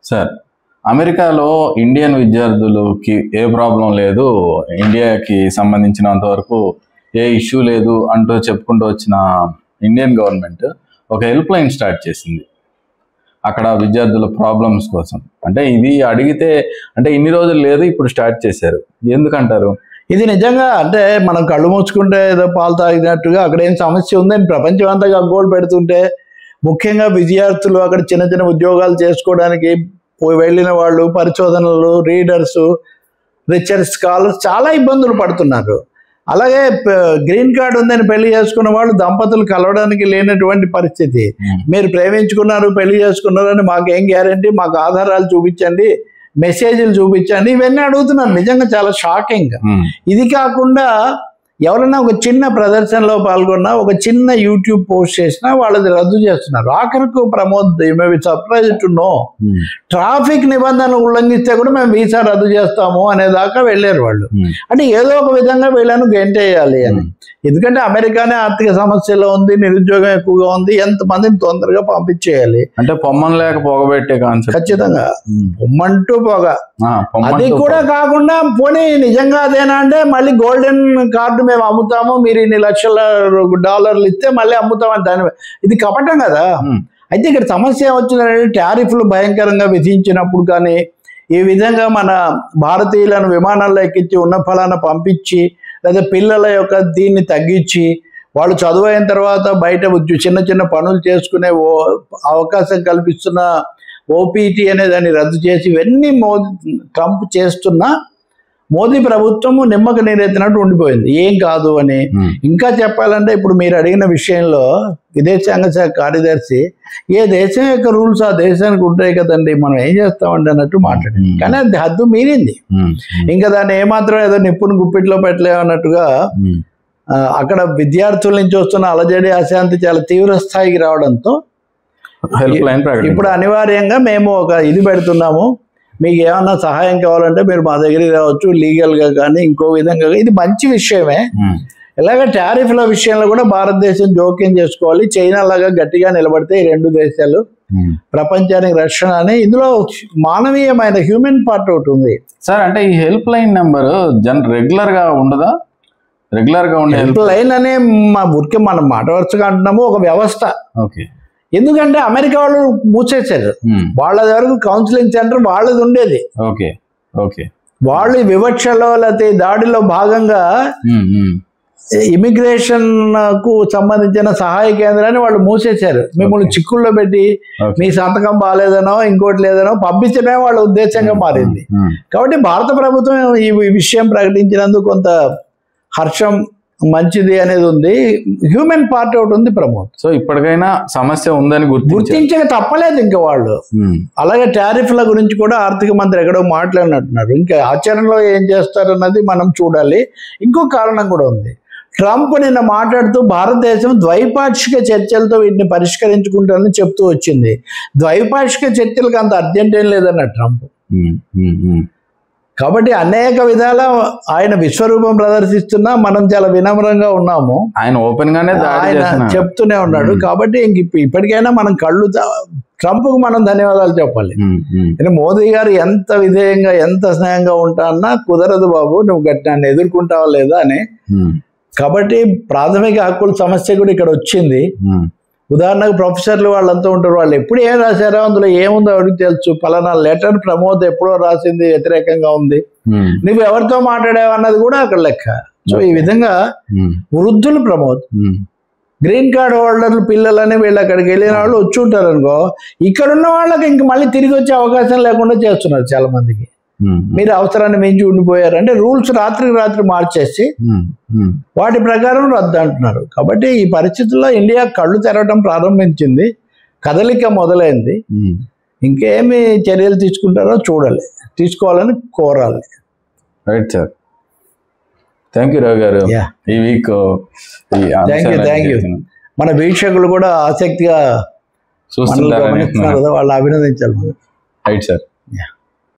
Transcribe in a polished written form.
Sir, అమెరికాలో Indian విద్యార్థులకి ఏ problem లేదు, ఇండియాకి సంబంధించినంత వరకు ఏ ఇష్యూ లేదు అంటూ చెప్పుకుంటూ వచ్చిన ఇండియన్ గవర్నమెంట్ ఒక హెల్ప్ లైన్ స్టార్ట్ చేసింది అక్కడ విద్యార్థుల ప్రాబ్లమ్స్ కోసం. అంటే ఇది అడిగితే అంటే ఇన్ని రోజులు లేదు, ఇప్పుడు స్టార్ట్ చేశారు. ఎందుకంటారు? ఇది నిజంగా అంటే మనం కళ్ళు మూసుకుంటే ఏదో పాలు తాగినట్టుగా అక్కడ ఏం సమస్య ఉందని ప్రపంచం అంతా గగ్గోలు పెడుతుంటే, ముఖ్యంగా విద్యార్థులు అక్కడ చిన్న చిన్న ఉద్యోగాలు చేసుకోవడానికి వెళ్ళిన వాళ్ళు, పరిశోధనలు, రీడర్స్, రీసెర్చ్ స్కాలర్స్ చాలా ఇబ్బందులు పడుతున్నారు. అలాగే గ్రీన్ కార్డ్ ఉందని పెళ్లి చేసుకున్న వాళ్ళు దంపతులు కలవడానికి లేనటువంటి పరిస్థితి. మీరు ప్రేమించుకున్నారు, పెళ్లి చేసుకున్నారు అని మాకేం గ్యారంటీ, మాకు ఆధారాలు చూపించండి, మెసేజ్లు చూపించండి, ఇవన్నీ అడుగుతున్నారు. నిజంగా చాలా షాకింగ్. ఇది కాకుండా ఎవరైనా ఒక చిన్న ప్రదర్శనలో పాల్గొన్నా, ఒక చిన్న యూట్యూబ్ పోస్ట్ చేసినా వాళ్ళది రద్దు చేస్తున్నారు. ఆఖరికి Pramod you may be surprised to know, traffic నిబంధనలు ఉల్లంఘిస్తే కూడా మేము వీసా రద్దు చేస్తాము అనేదాకా వెళ్ళారు వాళ్ళు. అంటే ఏదో ఒక విధంగా వీళ్ళను గెంటేయాలి అని. ఎందుకంటే అమెరికానే ఆర్థిక సమస్యలో ఉంది, నిరుద్యోగం ఎక్కువగా ఉంది, ఎంతమందిని తొందరగా పంపించేయాలి. అంటే పొమ్మన్ లేక పోగబెట్టే కాన్సెప్ట్. ఖచ్చితంగా పొమ్మంటూ పోగ. అది కూడా కాకుండా పోనీ నిజంగా అదేనా అంటే మళ్ళీ గోల్డెన్ కార్డు మేము అమ్ముతాము, మీరు ఇన్ని లక్షల డాలర్లు ఇస్తే మళ్ళీ అమ్ముతామని దాని, ఇది కపటం కదా. అయితే ఇక్కడ సమస్య వచ్చిందంటే టారిఫ్లు భయంకరంగా విధించినప్పుడు కానీ, ఈ విధంగా మన భారతీయులను విమానాల్లో ఎక్కించి ఉన్న ఫలాన పంపించి, లేదా పిల్లల యొక్క దీన్ని తగ్గించి, వాళ్ళు చదువు అయిన తర్వాత బయట చిన్న చిన్న పనులు చేసుకునే అవకాశం కల్పిస్తున్న ఓపీటీ అనే దాన్ని రద్దు చేసి, ఇవన్నీ ట్రంప్ చేస్తున్నా మోదీ ప్రభుత్వము నిమ్మక నీరెత్తినట్టు ఉండిపోయింది, ఏం కాదు అని. ఇంకా చెప్పాలంటే ఇప్పుడు మీరు అడిగిన విషయంలో విదేశాంగ శాఖ కార్యదర్శి ఏ దేశం యొక్క రూల్స్ ఆ దేశానికి ఉంటాయి కదండి, మనం ఏం చేస్తామండి అన్నట్టు మాట్లాడింది. కానీ అది హద్దు మీరింది. ఇంకా దాన్ని ఏమాత్రం ఏదో నిప్పును గుప్పిట్లో పెట్టలేమన్నట్టుగా అక్కడ విద్యార్థుల నుంచి వస్తున్న అలజడి, అశాంతి చాలా తీవ్ర స్థాయికి రావడంతో ఇప్పుడు అనివార్యంగా మేము ఒక ఇది పెడుతున్నాము, మీకు ఏమన్నా సహాయం కావాలంటే మీరు మా దగ్గరికి రావచ్చు, లీగల్గా కానీ ఇంకో విధంగా. ఇది మంచి విషయమే. ఇలాగ టారిఫ్ల విషయంలో కూడా భారతదేశం జోక్యం చేసుకోవాలి. చైనా లాగా గట్టిగా నిలబడితే ఈ రెండు దేశాలు ప్రపంచానికి రక్షణ అని. ఇందులో మానవీయమైన హ్యూమన్ పార్ట్ ఒకటి ఉంది సార్. అంటే ఈ హెల్ప్ లైన్ నెంబర్ రెగ్యులర్ గా ఉండదా? రెగ్యులర్ గా ఉండే హెల్ప్ లైన్ అనే మా ఊరికే మనం మాట వరుసగా అంటున్నాము, ఒక వ్యవస్థ. ఓకే. ఎందుకంటే అమెరికా వాళ్ళు మూసేశారు, వాళ్ళ వరకు కౌన్సిలింగ్ సెంటర్ వాళ్ళది ఉండేది. Okay okay. వాళ్ళు వివక్షలో లేకపోతే దాడిలో భాగంగా ఇమిగ్రేషన్ కు సంబంధించిన సహాయ కేంద్రాన్ని వాళ్ళు మూసేశారు. మిమ్మల్ని చిక్కుల్లో పెట్టి మీ సంతకం బాగాలేదనో ఇంకోటి లేదనో పంపించడమే వాళ్ళ ఉద్దేశంగా మారింది. కాబట్టి భారత ప్రభుత్వం ఈ విషయం ప్రకటించినందుకు కొంత హర్షం, మంచిది అనేది ఉంది. హ్యూమన్ పార్ట్ ఒకటి ఉంది ప్రమోద్. సో ఇప్పటికైనా సమస్య ఉందని గుర్తించక తప్పలేదు ఇంకా వాళ్ళు. అలాగే టారిఫ్ల గురించి కూడా ఆర్థిక మంత్రి ఎక్కడో మాట్లాడినట్టున్నారు. ఇంకా ఆచరణలో ఏం చేస్తారన్నది మనం చూడాలి. ఇంకో కారణం కూడా ఉంది. ట్రంప్ నిన్న మాట్లాడుతూ భారతదేశం ద్వైపాక్షిక చర్చలతో వీటిని పరిష్కరించుకుంటారని చెప్తూ వచ్చింది. ద్వైపాక్షిక చర్చలకు అంత అర్జెంట్ ఏం లేదన్న ట్రంప్. కాబట్టి అనేక విధాల ఆయన విశ్వరూపం ప్రదర్శిస్తున్నా మనం చాలా వినమ్రంగా ఉన్నాము. ఆయన ఓపెన్ గానే ఆయన చెప్తూనే ఉన్నాడు. కాబట్టి ఇప్పటికైనా మనం ట్రంప్కు మనం ధన్యవాదాలు చెప్పాలి. మోదీ గారు ఎంత విధేయంగా ఎంత స్నేహంగా ఉంటా అన్నా కుదరదు బాబు, నువ్వు నన్ను ఎదుర్కొంటావా లేదా అని. కాబట్టి ప్రాథమిక హక్కుల సమస్య కూడా ఇక్కడ వచ్చింది. ఉదాహరణకు ప్రొఫెసర్లు వాళ్ళంతా ఉంటారు, వాళ్ళు ఎప్పుడు ఏం రాశారో అందులో ఏముందో అడిగి తెలుసు. పలానా లెటర్ ప్రమోద్ ఎప్పుడో రాసింది వ్యతిరేకంగా ఉంది, నువ్వు ఎవరితో మాట్లాడావు అన్నది కూడా అక్కడ లెక్క. సో ఈ విధంగా వృద్ధులు ప్రమోద్, గ్రీన్ కార్డ్ హోల్డర్లు పిల్లలని వీళ్ళు అక్కడికి వెళ్ళిన వాళ్ళు వచ్చి ఉంటారు అనుకో, ఇక్కడున్న వాళ్ళకి ఇంక మళ్ళీ తిరిగి వచ్చే అవకాశం లేకుండా చేస్తున్నారు చాలా మందికి. మీరు అవసరాన్ని మించి ఉండిపోయారు అంటే రూల్స్ రాత్రికి రాత్రి మార్చేసి వాటి ప్రకారం రద్దు అంటున్నారు. కాబట్టి ఈ పరిస్థితుల్లో ఇండియా కళ్ళు తెరవడం ప్రారంభించింది, కదలిక మొదలైంది. ఇంకేమి చర్యలు తీసుకుంటారో చూడాలి, తీసుకోవాలని కోరాలి. రైట్ సార్, థ్యాంక్ యూ రావు గారు. ఈ వీక్ థ్యాంక్ యూ. మన వీక్షకులు కూడా ఆసక్తిగా చూస్తున్నారు కదా, వాళ్ళు అభినందించాలి. Right sir.